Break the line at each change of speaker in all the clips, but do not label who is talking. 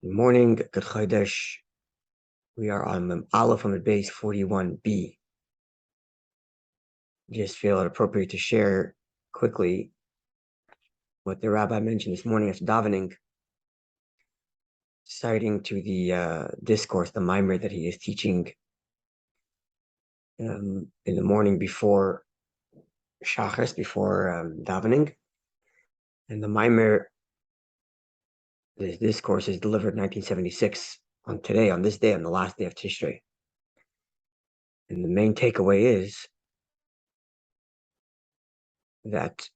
Good morning, good Chodesh. We are on Aleph on base 41b. Just feel it appropriate to share quickly what the Rabbi mentioned this morning after davening, citing to the discourse, the mimer that he is teaching in the morning before Shachris, before davening. And the mimer, this discourse is delivered in 1976 on this day, on the last day of Tishrei. And the main takeaway is that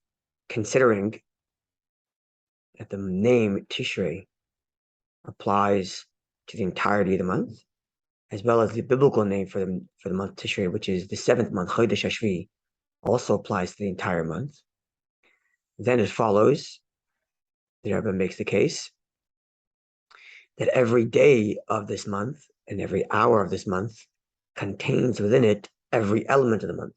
considering that the name Tishrei applies to the entirety of the month, as well as the biblical name for the month Tishrei, which is the 7th month, Chodesh Hashvi, also applies to the entire month. Then it follows, the Rebbe makes the case, that every day of this month and every hour of this month contains within it every element of the month.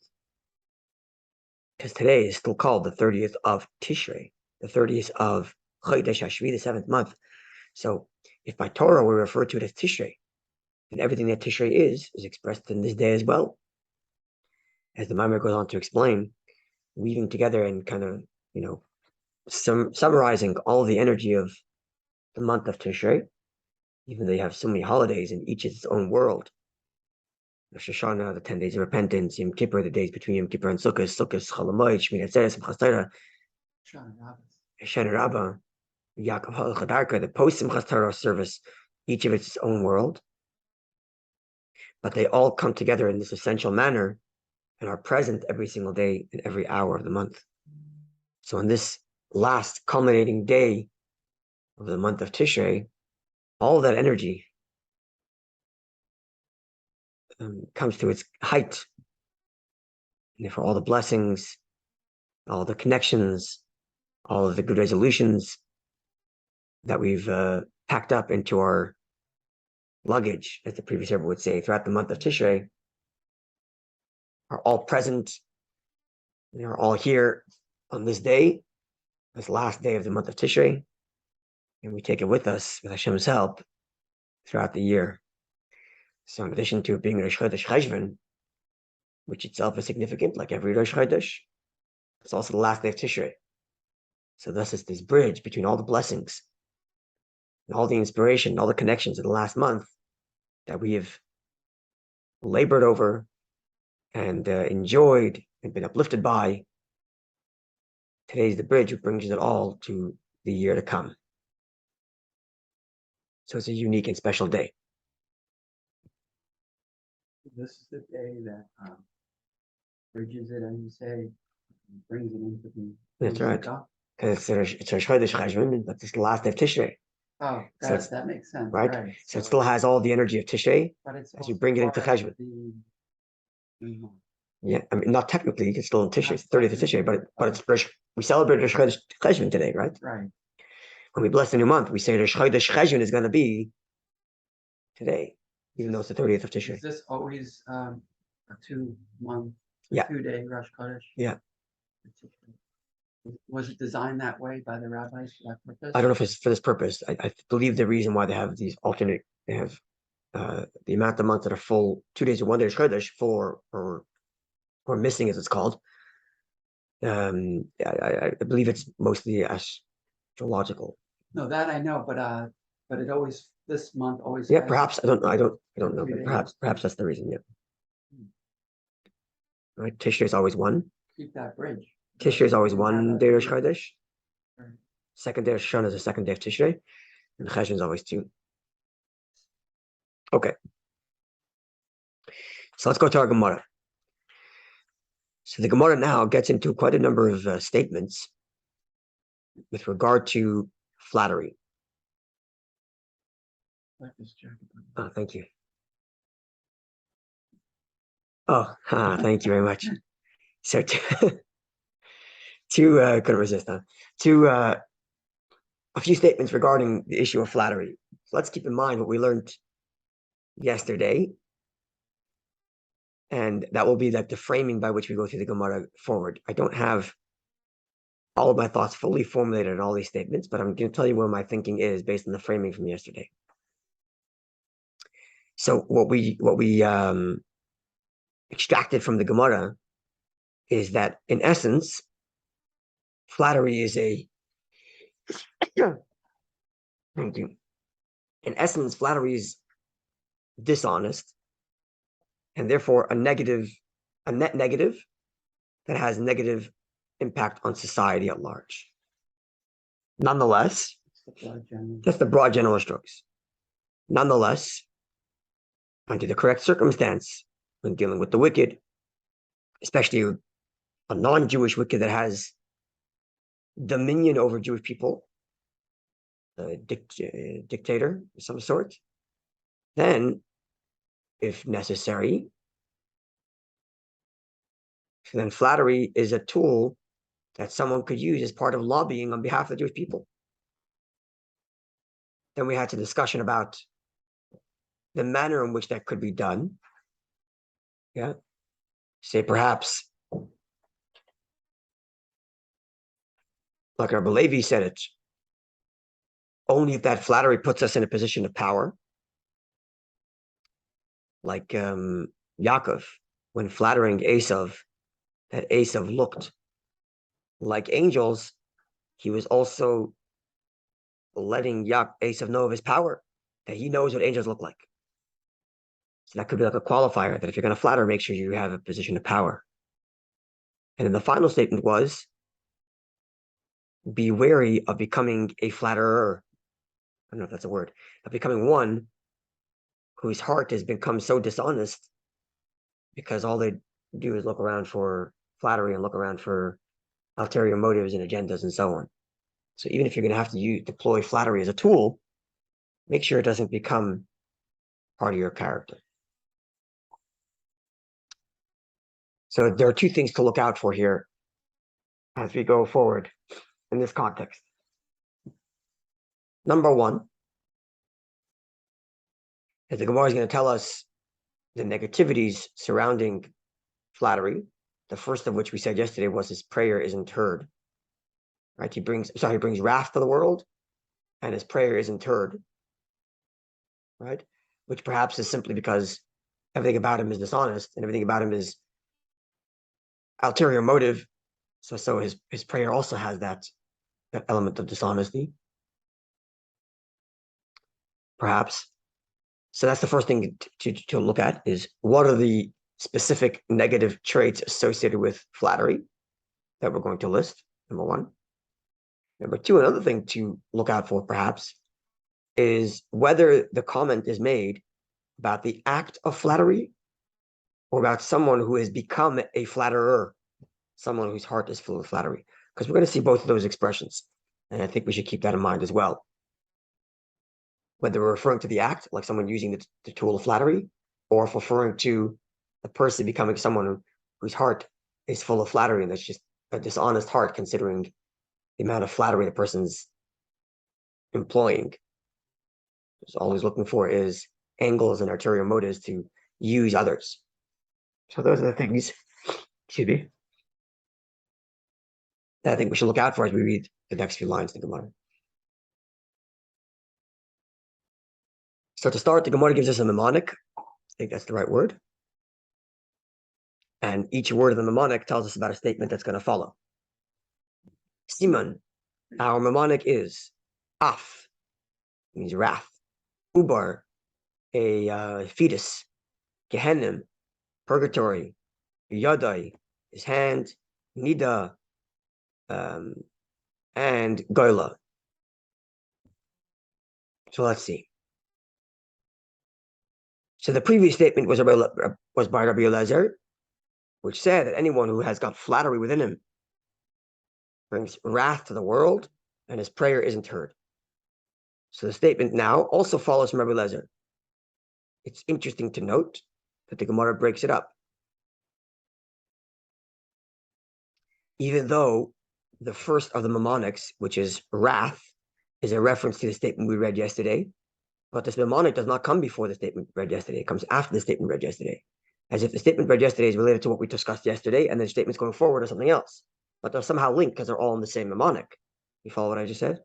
Because today is still called the 30th of Tishrei, the 30th of Chodesh Hashvi, the 7th month. So if by Torah we refer to it as Tishrei, and everything that Tishrei is expressed in this day as well. As the Maimar goes on to explain, weaving together and kind of, summarizing all the energy of the month of Tishrei, even though they have so many holidays and each is its own world. Rosh Hashanah, the 10 days of repentance, Yom Kippur, the days between Yom Kippur and Sukkot, Chol Hamoed, Shmini Atzeres, Simchas Torah, Shana Rabbah, Yaakov HaChadarka, the post-Simchas Torah service, each of its own world. But they all come together in this essential manner and are present every single day and every hour of the month. So on this last culminating day of the month of Tishrei, all of that energy comes to its height. And therefore all the blessings, all the connections, all of the good resolutions that we've packed up into our luggage, as the previous Rebbe would say, throughout the month of Tishrei, are all present. They are all here on this day, this last day of the month of Tishrei, and we take it with us, with Hashem's help, throughout the year. So in addition to it being Rosh Chodesh Cheshvan, which itself is significant, like every Rosh Chodesh, it's also the last day of Tishrei. So thus it's this bridge between all the blessings and all the inspiration, all the connections of the last month that we have labored over and enjoyed and been uplifted by. Today's the bridge which brings it all to the year to come. So it's a unique and special day.
This is the day that bridges it, as you say, brings it into the.
That's right. Because it's Rosh Chodesh Cheshvan, but it's the last day of Tishrei.
Oh, that makes sense.
Right? So it still has all the energy of Tishrei as you bring it into Cheshvan. Yeah, I mean, not technically, it's still in Tishrei, it's 30th of Tishrei, but it's we celebrate Rosh Chodesh Cheshvan today, right?
Right.
When we bless the new month, we say Rosh Chodesh Cheshvan is going to be today, even though it's the 30th of Tishrei.
Is this always a 2-month, 2-day Rosh Chodesh?
Yeah.
Was it designed that way by the rabbis for that purpose?
I don't know if it's for this purpose. I believe the reason why they have these alternate, they have the amount of months that are full 2 days or 1 day Rosh Chodesh, full or missing, as it's called. I believe it's mostly astrological.
No, that I know, but it always, this month always.
Yeah, perhaps I don't know. But perhaps that's the reason. Yeah. Right, Tishrei is always one.
Keep that bridge.
Tishrei is always 1 day Rosh Chodesh. Right. Second day of Shana is the second day of Tishrei, and Cheshvan is always 2. Okay. So let's go to our Gemara. So the Gemara now gets into quite a number of statements with regard to flattery. Oh, thank you. Oh, thank you very much. So couldn't resist, huh? A few statements regarding the issue of flattery. So let's keep in mind what we learned yesterday, and that will be like the framing by which we go through the Gemara forward. I don't have all of my thoughts fully formulated in all these statements, but I'm going to tell you where my thinking is based on the framing from yesterday. So what we extracted from the Gemara is that in essence, flattery is a thank you. In essence, flattery is dishonest, and therefore a net negative that has negative impact on society at large. Nonetheless, that's the broad general strokes. Nonetheless, under the correct circumstance, when dealing with the wicked, especially a non-Jewish wicked that has dominion over Jewish people, a dictator of some sort, then, if necessary, then flattery is a tool that someone could use as part of lobbying on behalf of the Jewish people. Then we had a discussion about the manner in which that could be done. Yeah. Say perhaps, like Rabbi Levi said it, only if that flattery puts us in a position of power. Like Yaakov, when flattering Esav, that Esav looked like angels, he was also letting Esav know of his power, that he knows what angels look like. So that could be like a qualifier, that if you're going to flatter, make sure you have a position of power. And then the final statement was, be wary of becoming a flatterer. I don't know if that's a word, of becoming one whose heart has become so dishonest because all they do is look around for flattery and look around for ulterior motives and agendas and so on. So even if you're going to have to deploy flattery as a tool, make sure it doesn't become part of your character. So there are two things to look out for here as we go forward in this context. Number one, as the Gemara is going to tell us the negativities surrounding flattery, the first of which we said yesterday was his prayer isn't heard. Right? He brings wrath to the world, and his prayer isn't heard. Right? Which perhaps is simply because everything about him is dishonest and everything about him is ulterior motive. So his prayer also has that element of dishonesty. Perhaps. So that's the first thing to look at, is what are the specific negative traits associated with flattery that we're going to list, number one. Number two, another thing to look out for perhaps is whether the comment is made about the act of flattery or about someone who has become a flatterer, someone whose heart is full of flattery. Because we're going to see both of those expressions. And I think we should keep that in mind as well. Whether we're referring to the act, like someone using the tool of flattery, or if referring to a person becoming someone whose heart is full of flattery, and that's just a dishonest heart considering the amount of flattery the person's employing. So all he's looking for is angles and ulterior motives to use others. So those are the things, excuse me, that I think we should look out for as we read the next few lines of the Gemara. So to start, the Gemara gives us a mnemonic. I think that's the right word. And each word of the mnemonic tells us about a statement that's going to follow. Siman, our mnemonic is Af, means wrath. Ubar, a fetus. Gehenim, purgatory. Yadai, his hand. Nida, and Goyla. So let's see. So the previous statement was by Rabbi Eliezer, which said that anyone who has got flattery within him brings wrath to the world, and his prayer isn't heard. So the statement now also follows from Rabbi Eliezer. It's interesting to note that the Gemara breaks it up. Even though the first of the mnemonics, which is wrath, is a reference to the statement we read yesterday, but this mnemonic does not come before the statement read yesterday. It comes after the statement read yesterday, as if the statement read yesterday is related to what we discussed yesterday, and the statements going forward are something else. but they're somehow linked because they're all in the same mnemonic. You follow what I just said?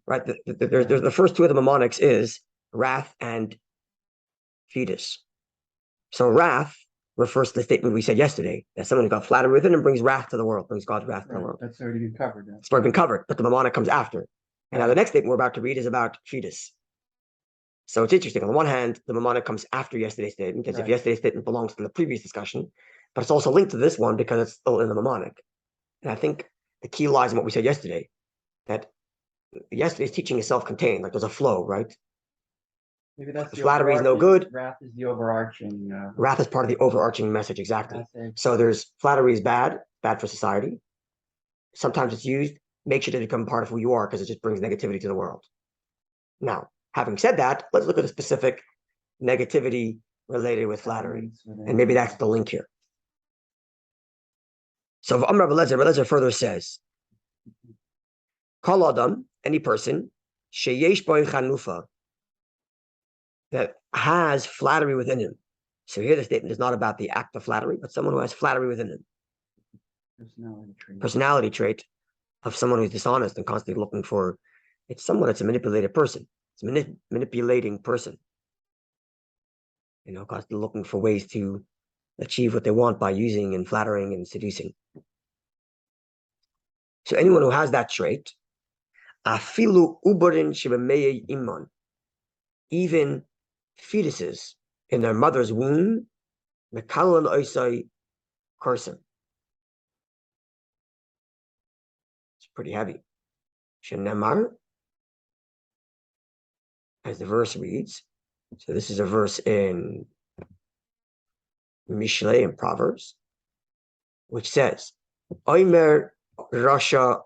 Right? The first two of the mnemonics is wrath and fetus. So wrath refers to the statement we said yesterday, that someone who got flattery within him brings wrath to the world, brings God's wrath to the world.
That's already been covered.
It's already been covered, but the mnemonic comes after. And now the next statement we're about to read is about fetus. So it's interesting. On the one hand, the mnemonic comes after yesterday's statement, because if yesterday's statement belongs to the previous discussion, but it's also linked to this one because it's still in the mnemonic. And I think the key lies in what we said yesterday, that yesterday's teaching is self-contained, like there's a flow, right?
Maybe that's
flattery is no good.
Wrath is the overarching.
Wrath is part of the overarching message, exactly. So there's flattery is bad for society. Sometimes it's used, make sure to become part of who you are because it just brings negativity to the world. Now, having said that, let's look at the specific negativity related with flattery. And maybe that's the link here. So Rabbi Lezer further says, Kol Adam, any person, sheyesh bo chanufa, that has flattery within him. So here the statement is not about the act of flattery, but someone who has flattery within him. Personality trait of someone who's dishonest and constantly looking for, it's a manipulated person. It's a manipulating person. Constantly looking for ways to achieve what they want by using and flattering and seducing. So anyone who has that trait, afilu uberin shebemei iman, even fetuses in their mother's womb, mekalan oisai kursim. It's pretty heavy. Shenemar, as the verse reads. So this is a verse in Mishlei and Proverbs, which says, Oimer Rasha,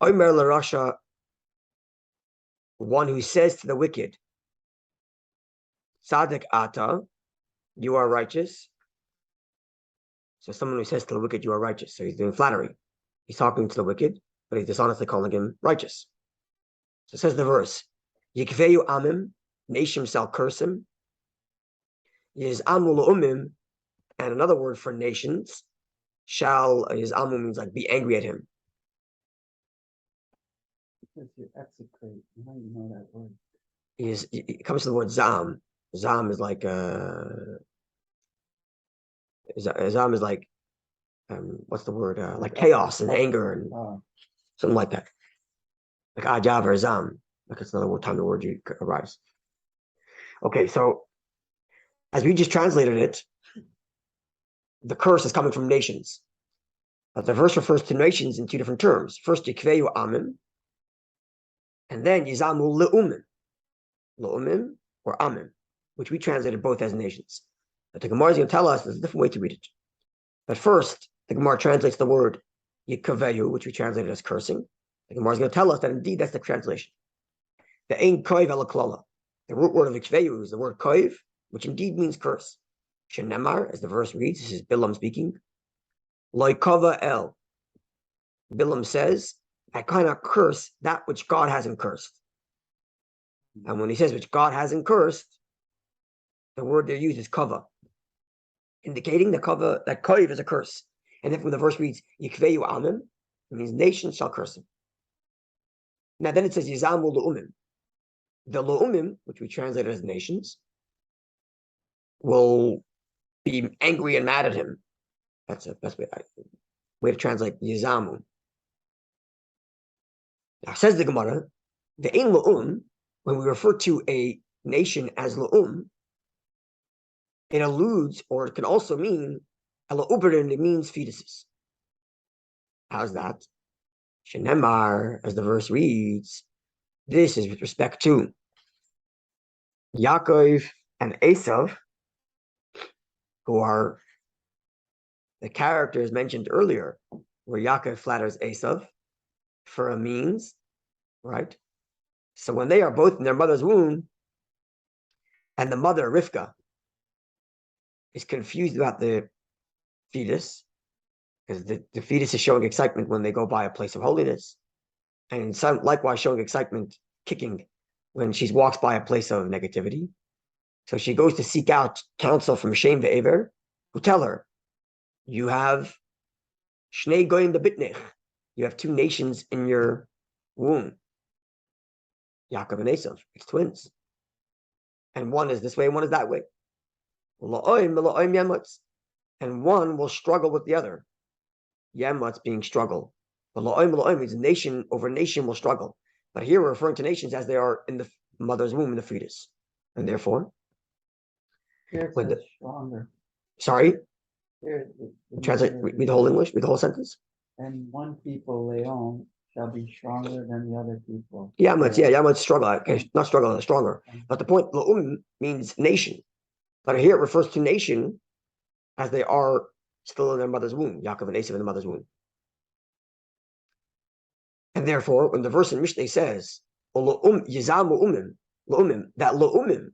Oimer la Rasha, one who says to the wicked, Tzaddik ata, you are righteous. So someone who says to the wicked, you are righteous. So he's doing flattery. He's talking to the wicked, but he's dishonestly calling him righteous. So it says the verse, Yikveyu amim, nation shall curse him. Yizamu umim, and another word for nations, Yizamu means like be angry at him.
Execrate. How do you know that word?
It comes to the word zam. Zam is like zam is like what's the word? Like chaos and anger and something like that. Like ajav or zam. Like it's another time the word arrives. Okay, so as we just translated it, the curse is coming from nations. But the verse refers to nations in two different terms. First, yikveyu amim, and then yizamu le'umim. Le'umim or amim, which we translated both as nations. But the Gemara is going to tell us there's a different way to read it. But first, the Gemara translates the word yikaveyu, which we translated as cursing. The Gemara is going to tell us that indeed that's the translation. The ein koiv elaklala. The root word of ikveyu is the word koiv, which indeed means curse. Shenemar, as the verse reads, this is Bilam speaking. Loikava el. Bilam says, I cannot curse that which God hasn't cursed. And when he says which God hasn't cursed, the word they use is kava, indicating that koiv is a curse. And then when the verse reads yikveyu amim, it means nations shall curse him. Now then it says yizamu le'umim. The le'umim, which we translated as nations, will be angry and mad at him. That's the best way to translate yizamu. Now says the Gemara, the ein le'um, when we refer to a nation as le'um, it alludes, or it can also mean, it means fetuses. How's that? Shenemar, as the verse reads, this is with respect to Yaakov and Esav, who are the characters mentioned earlier, where Yaakov flatters Esav for a means, right? So when they are both in their mother's womb, and the mother, Rivka, is confused about the fetus, because the fetus is showing excitement when they go by a place of holiness, and some likewise showing excitement, kicking, when she walks by a place of negativity. So she goes to seek out counsel from Shem ve'Ever, who tell her, you have Shnei goyim the bitnech. You have two nations in your womb. Yaakov and Esav. It's twins. And one is this way and one is that way. And one will struggle with the other. Yemutz being struggle. But la'oim means nation over nation will struggle. But here we're referring to nations as they are in the mother's womb, in the fetus. And therefore,
Here it says stronger.
Sorry?
Here,
Translate, read the whole English, read the whole sentence.
And one people, Leon, shall be stronger than the other people.
Yamutz struggle. Okay, not struggle, stronger. But the point, la'um means nation. But here it refers to nation as they are still in their mother's womb, Yaakov and Esav in the mother's womb. And therefore, when the verse in Mishnah says, that la'umim,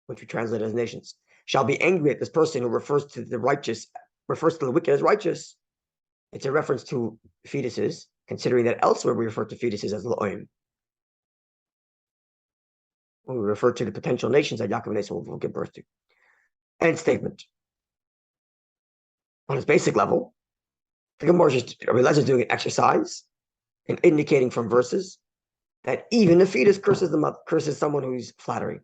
which we translate as nations, shall be angry at this person who refers to the wicked as righteous, it's a reference to fetuses, considering that elsewhere we refer to fetuses as la'oim. When we refer to the potential nations that Yaakov and Esav will give birth to. End statement. On its basic level, the Gemara is doing an exercise in indicating from verses that even a fetus curses someone who's flattering.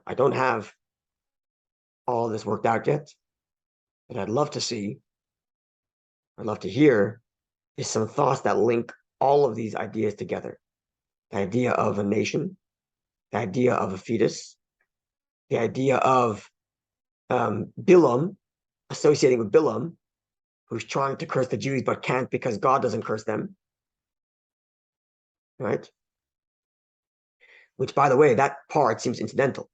I don't have all of this worked out yet, but I'd love to hear is some thoughts that link all of these ideas together. The idea of a nation, the idea of a fetus, the idea of Bilam, associating with Bilam, who's trying to curse the Jews but can't because God doesn't curse them. Right? Which, by the way, that part seems incidental.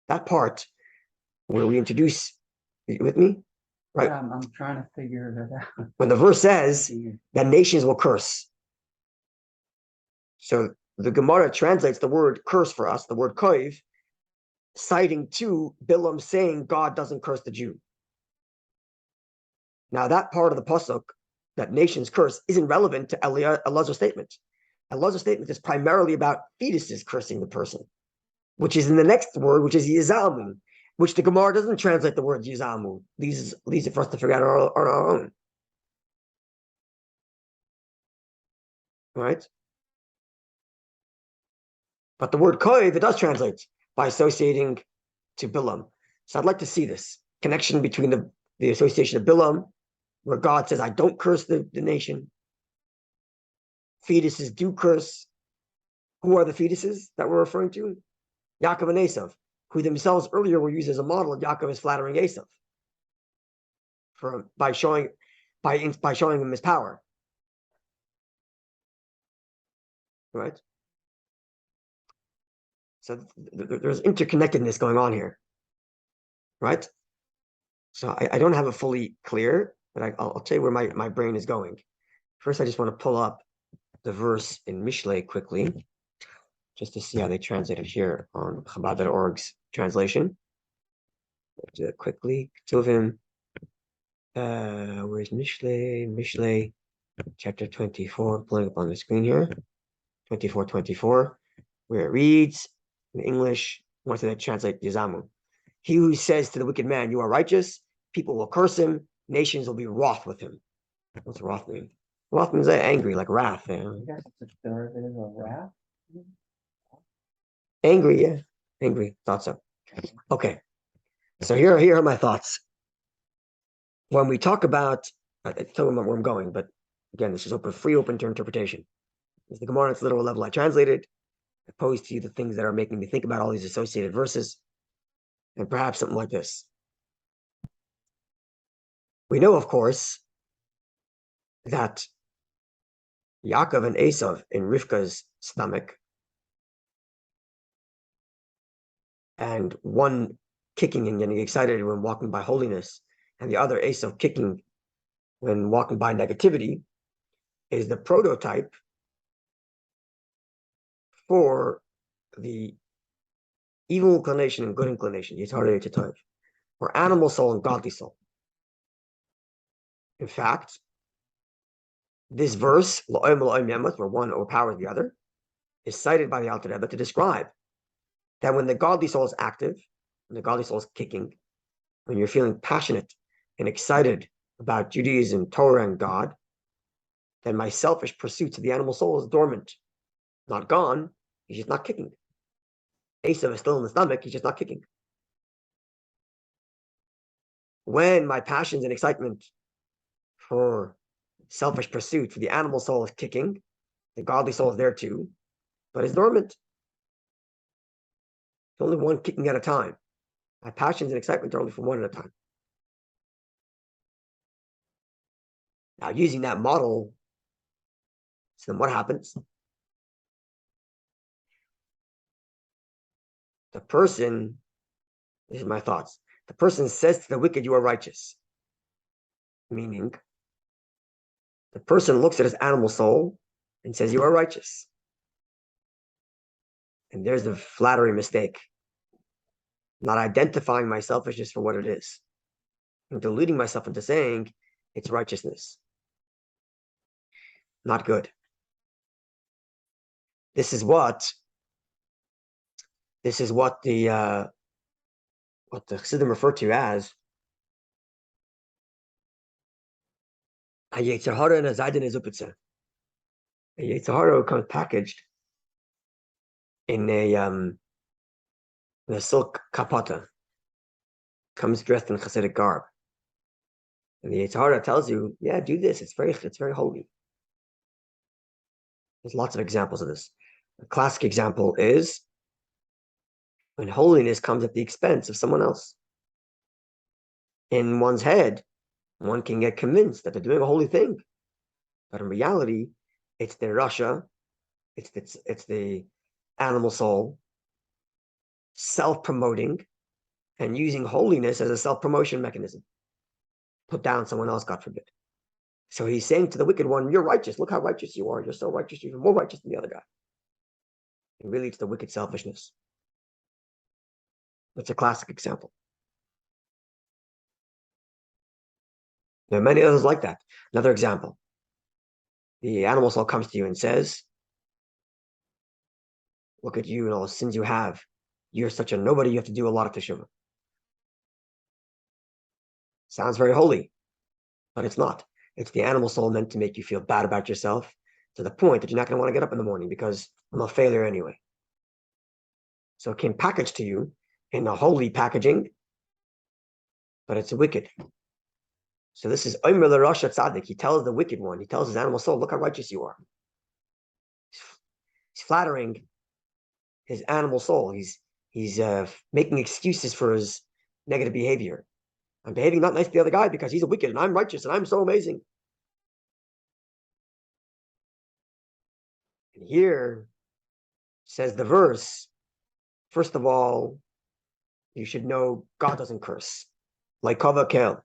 That part where we introduce, you with me? Right?
Yeah, I'm trying to figure it out.
When the verse says that nations will curse. So the Gemara translates the word curse for us, the word koiv, citing to Bilam saying God doesn't curse the Jew. Now that part of the pasuk, that nations curse, isn't relevant to Elazar's statement. Elazar's statement is primarily about fetuses cursing the person, which is in the next word, which is yizamu, which the Gemara doesn't translate the word yizamu. These are for us to figure out on our own. Right? But the word koiv, it does translate by associating to Bilam. So I'd like to see this connection between the association of Bilam, where God says, I don't curse the nation. Fetuses do curse. Who are the fetuses that we're referring to? Yaakov and Esav, who themselves earlier were used as a model of Yaakov is flattering Esav by showing him his power. Right? So there's interconnectedness going on here. Right? So I don't have it fully clear, but I'll tell you where my brain is going. First, I just want to pull up the verse in Mishlei quickly, just to see how they translate it here on Chabad.org's translation. Do it quickly. Ktuvim. Where's Mishlei? Mishlei, chapter 24. Pulling up on the screen here. 24:24, where it reads in English. I want to translate Yizamu. He who says to the wicked man, "You are righteous," people will curse him. Nations will be wroth with him. What's wrath mean? Wrath means angry, like wrath.
I guess it's a derivative of wrath.
Angry, yeah. Angry. Thought so. Okay. So here are my thoughts. When we talk about, tell me where I'm going, but again, this is open to interpretation. It's the Gemara, it's literal level I translated, opposed to the things that are making me think about all these associated verses, and perhaps something like this. We know, of course, that Yaakov and Esav in Rivka's stomach, and one kicking and getting excited when walking by holiness, and the other Esav kicking when walking by negativity, is the prototype for the evil inclination and good inclination, Yitzhar, or animal soul and godly soul. In fact, this verse, where one overpowers the other, is cited by the Alter Rebbe to describe that when the godly soul is active, when the godly soul is kicking, when you're feeling passionate and excited about Judaism, Torah, and God, then my selfish pursuit of the animal soul is dormant. Not gone, he's just not kicking. Esav is still in the stomach, he's just not kicking. When my passions and excitement for selfish pursuit for the animal soul is kicking, the godly soul is there too, but it's dormant. It's only one kicking at a time. My passions and excitement are only for one at a time. Now, using that model, so then what happens? The person, this is my thoughts, the person says to the wicked, you are righteous. Meaning, the person looks at his animal soul and says, you are righteous. And there's the flattery mistake. Not identifying my selfishness for what it is. And deluding myself into saying it's righteousness. Not good. This is what the Chassidim refer to as a Yetzer Hara and a Zaydin Ezupitza. A Yetzer Hara comes packaged in a silk kapata, comes dressed in Hasidic garb. And the Yetzer Hara tells you, yeah, do this. It's very holy. There's lots of examples of this. A classic example is when holiness comes at the expense of someone else. In one's head, one can get convinced that they're doing a holy thing. But in reality, it's their Rasha, it's the animal soul, self-promoting and using holiness as a self-promotion mechanism. Put down someone else, God forbid. So he's saying to the wicked one, you're righteous. Look how righteous you are. You're so righteous, you're even more righteous than the other guy. And really, it's the wicked selfishness. That's a classic example. There are many others like that. Another example. The animal soul comes to you and says, look at you and all the sins you have. You're such a nobody, you have to do a lot of teshuvah. Sounds very holy, but it's not. It's the animal soul meant to make you feel bad about yourself to the point that you're not going to want to get up in the morning because I'm a failure anyway. So it came packaged to you in a holy packaging, but it's a wicked. So this is Omer l'Rasha Tzaddik. He tells the wicked one, he tells his animal soul, look how righteous you are. He's flattering his animal soul. He's making excuses for his negative behavior. I'm behaving not nice to the other guy because he's a wicked and I'm righteous and I'm so amazing. And here says the verse, first of all, you should know God doesn't curse. Like Kava Kel.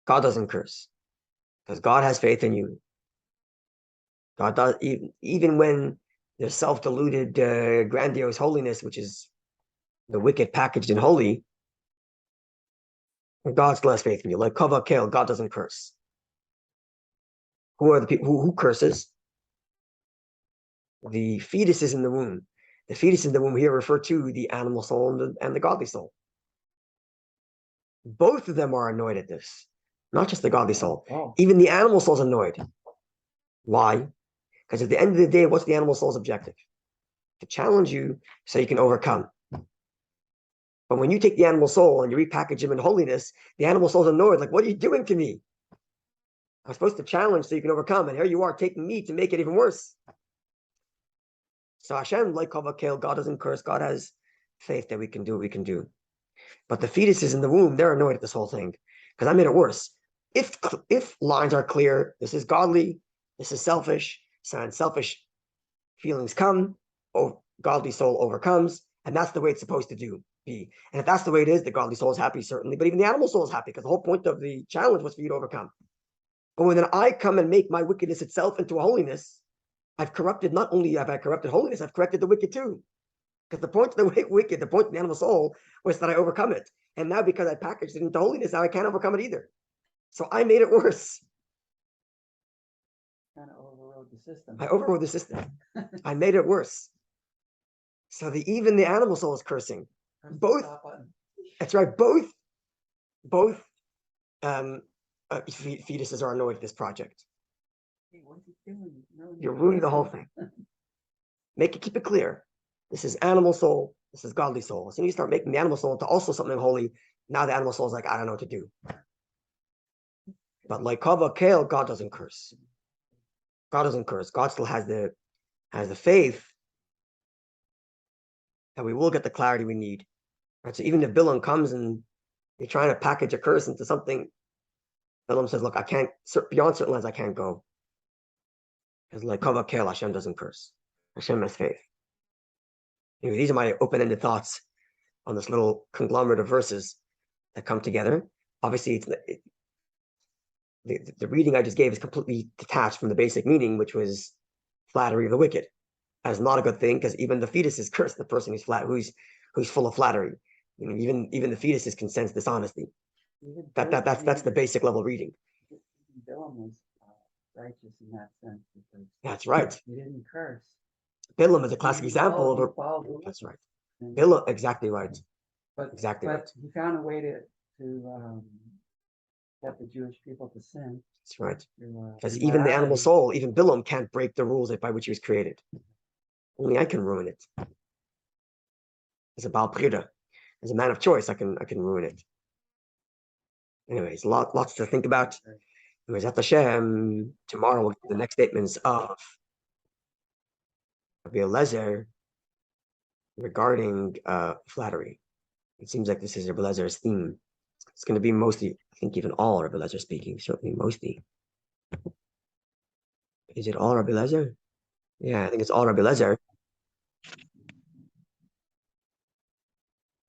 God doesn't curse. Because God has faith in you. God does, even when there's self-deluded, grandiose holiness, which is the wicked packaged in holy, God still has faith in you. Like Kava Kel, God doesn't curse. Who are the people who curses? The fetuses in the womb. The fetus in the womb here refer to the animal soul and the godly soul. Both of them are annoyed at this, not just the godly soul.
Oh.
Even the animal soul is annoyed. Why? Because at the end of the day, what's the animal soul's objective? To challenge you so you can overcome. But when you take the animal soul and you repackage him in holiness, the animal soul's annoyed. Like, what are you doing to me? I'm supposed to challenge so you can overcome, and here you are taking me to make it even worse. So Hashem, like Kavakel, God doesn't curse. God has faith that we can do what we can do. But the fetuses in the womb, they're annoyed at this whole thing because I made it worse. If lines are clear, this is godly, this is selfish, so when selfish feelings come, godly soul overcomes, and that's the way it's supposed to be. And if that's the way it is, the godly soul is happy, certainly, but even the animal soul is happy because the whole point of the challenge was for you to overcome. But when then I come and make my wickedness itself into a holiness, I've corrupted, not only have I corrupted holiness, I've corrected the wicked too. Because the point of the wicked, the point of the animal soul was that I overcome it. And now because I packaged it into holiness, now I can't overcome it either. So I made it worse.
Kind of overrode the system.
I overrode the system. I made it worse. So even the animal soul is cursing. Both. That's right. Both fetuses are annoyed at this project.
Hey, what is he doing? No,
You're ruining the whole thing. Keep it clear. This is animal soul. This is godly soul. So you start making the animal soul into also something holy. Now the animal soul is like, I don't know what to do. But like Kava Kale, God doesn't curse. God doesn't curse. God still has the faith that we will get the clarity we need. Right? So even if Bilam comes and you're trying to package a curse into something, Bilam says, look, I can't, beyond certain lines, I can't go. Because like Kava Kale, Hashem doesn't curse. Hashem has faith. Anyway, these are my open-ended thoughts on this little conglomerate of verses that come together. Obviously, the reading I just gave is completely detached from the basic meaning, which was flattery of the wicked. That's not a good thing, because even the fetus is cursed, the person who's full of flattery. You know, even the fetuses can sense dishonesty. That's the basic level reading.
Bilam was righteous in that sense because
That's right.
he didn't curse.
Bilam is a classic example of that's right. Bilam, exactly right.
But he found a way to get the Jewish people to sin.
That's right. Because even the animal soul, even Bilam can't break the rules by which he was created. Only I can ruin it. As a Baal Prida, as a man of choice, I can ruin it. Anyways, lots to think about. Anyways, at Hashem, tomorrow we'll get the next statements of Rabbi Eliezer regarding flattery. It seems like this is Rabbi Eliezer theme. It's going to be mostly, I think even all Rabbi Eliezer speaking, certainly mostly. Is it all Rabbi Eliezer? Yeah, I think it's all Rabbi Eliezer.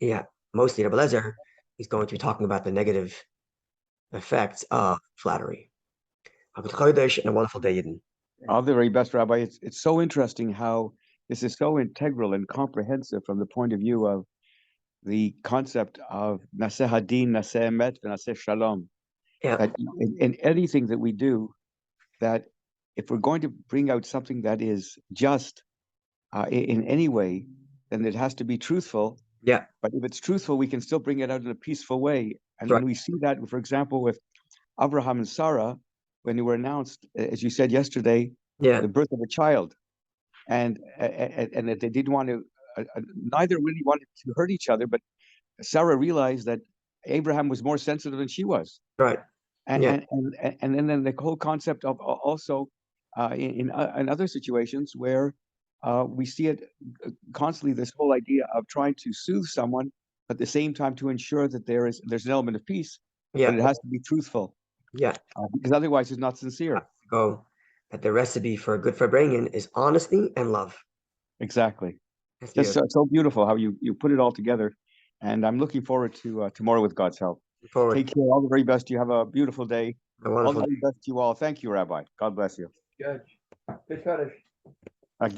Yeah, mostly Rabbi Eliezer. He's going to be talking about the negative effects of flattery. And a wonderful day, Yidden.
All the very best, Rabbi. It's so interesting how this is so integral and comprehensive from the point of view of the concept of naseh hadin, naseh emet, and naseh shalom.
Yeah.
That in anything that we do, that if we're going to bring out something that is just in any way, then it has to be truthful.
Yeah.
But if it's truthful, we can still bring it out in a peaceful way. And
right.
when we see that, for example, with Abraham and Sarah, when they were announced, as you said yesterday, the birth of a child, and that they didn't want to, neither really wanted to hurt each other, but Sarah realized that Abraham was more sensitive than she was.
Right.
And then the whole concept of also in other situations where we see it constantly, this whole idea of trying to soothe someone, but at the same time to ensure that there's an element of peace, but it has to be truthful.
Yeah.
Because otherwise it's not sincere.
That the recipe for a good Farbrengen is honesty and love.
Exactly. It's so beautiful how you put it all together. And I'm looking forward to tomorrow with God's help. Take care. All the very best. You have a beautiful day. All the very best to you all. Thank you, Rabbi. God bless you.
Good. Good Kaddish.
Good